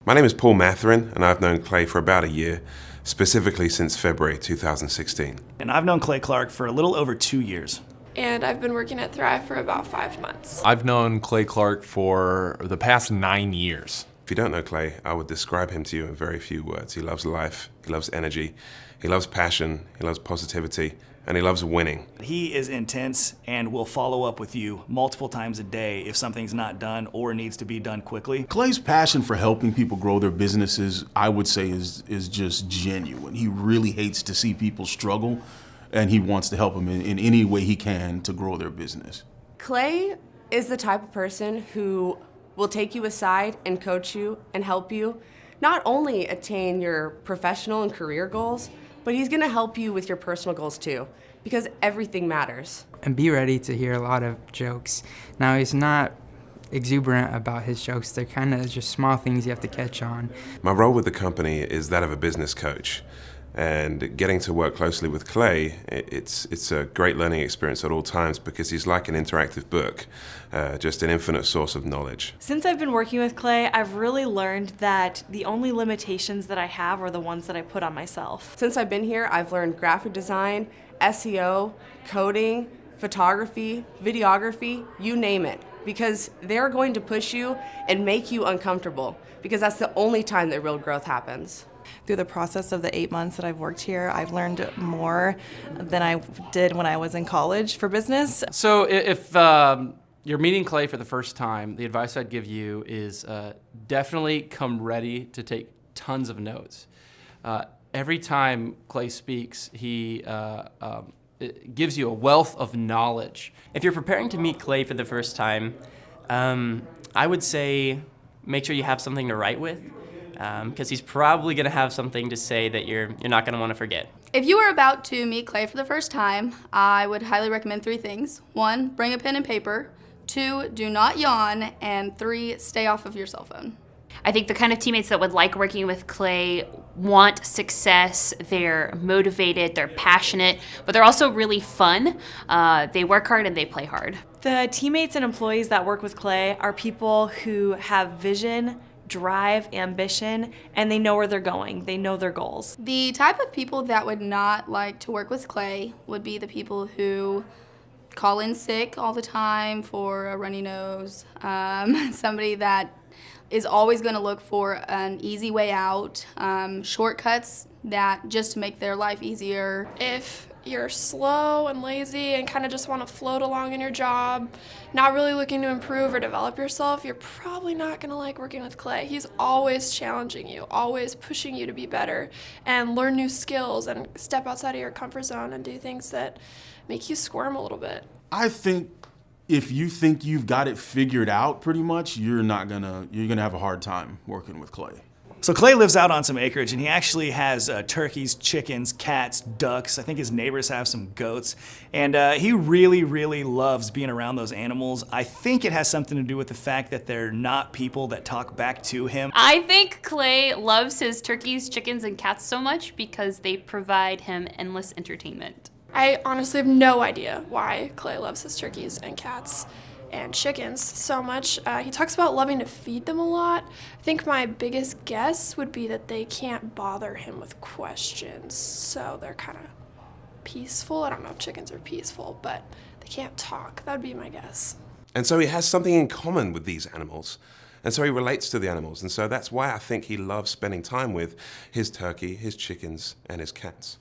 My name is Paul Matherin, and I've known Clay for about a year, specifically since February 2016. And I've known Clay Clark for a little over 2 years. And I've been working at Thrive for about 5 months. I've known Clay Clark for the past 9 years. If you don't know Clay, I would describe him to you in very few words. He loves life, he loves energy, he loves passion, he loves positivity, and he loves winning. He is intense and will follow up with you multiple times a day if something's not done or needs to be done quickly. Clay's passion for helping people grow their businesses, I would say, is just genuine. He really hates to see people struggle, and he wants to help them in any way he can to grow their business. Clay is the type of person who will take you aside and coach you and help you not only attain your professional and career goals, but he's gonna help you with your personal goals too, because everything matters. And be ready to hear a lot of jokes. Now, he's not exuberant about his jokes. They're kind of just small things you have to catch on. My role with the company is that of a business coach. And getting to work closely with Clay, it's a great learning experience at all times because he's like an interactive book, just an infinite source of knowledge. Since I've been working with Clay, I've really learned that the only limitations that I have are the ones that I put on myself. Since I've been here, I've learned graphic design, SEO, coding, photography, videography, you name it, because they're going to push you and make you uncomfortable, because that's the only time that real growth happens. Through the process of the 8 months that I've worked here, I've learned more than I did when I was in college for business. So if you're meeting Clay for the first time, the advice I'd give you is definitely come ready to take tons of notes. Every time Clay speaks, he it gives you a wealth of knowledge. If you're preparing to meet Clay for the first time, I would say make sure you have something to write with. Because he's probably going to have something to say that you're not going to want to forget. If you are about to meet Clay for the first time, I would highly recommend 3 things. 1, bring a pen and paper. 2, do not yawn. And 3, stay off of your cell phone. I think the kind of teammates that would like working with Clay want success, they're motivated, they're passionate, but they're also really fun. They work hard and they play hard. The teammates and employees that work with Clay are people who have vision, drive, ambition, and they know where they're going. They know their goals. The type of people that would not like to work with Clay would be the people who call in sick all the time for a runny nose, somebody that is always going to look for an easy way out, shortcuts that just to make their life easier. If you're slow and lazy and kind of just want to float along in your job, not really looking to improve or develop yourself, you're probably not going to like working with Clay. He's always challenging you, always pushing you to be better and learn new skills and step outside of your comfort zone and do things that make you squirm a little bit. I think if you think you've got it figured out pretty much, you're gonna have a hard time working with Clay. So Clay lives out on some acreage, and he actually has turkeys, chickens, cats, ducks. I think his neighbors have some goats. And he really, really loves being around those animals. I think it has something to do with the fact that they're not people that talk back to him. I think Clay loves his turkeys, chickens, and cats so much because they provide him endless entertainment. I honestly have no idea why Clay loves his turkeys and cats and chickens so much. He talks about loving to feed them a lot. I think my biggest guess would be that they can't bother him with questions, so they're kind of peaceful. I don't know if chickens are peaceful, but they can't talk. That would be my guess. And so he has something in common with these animals. And so he relates to the animals. And so that's why I think he loves spending time with his turkey, his chickens, and his cats.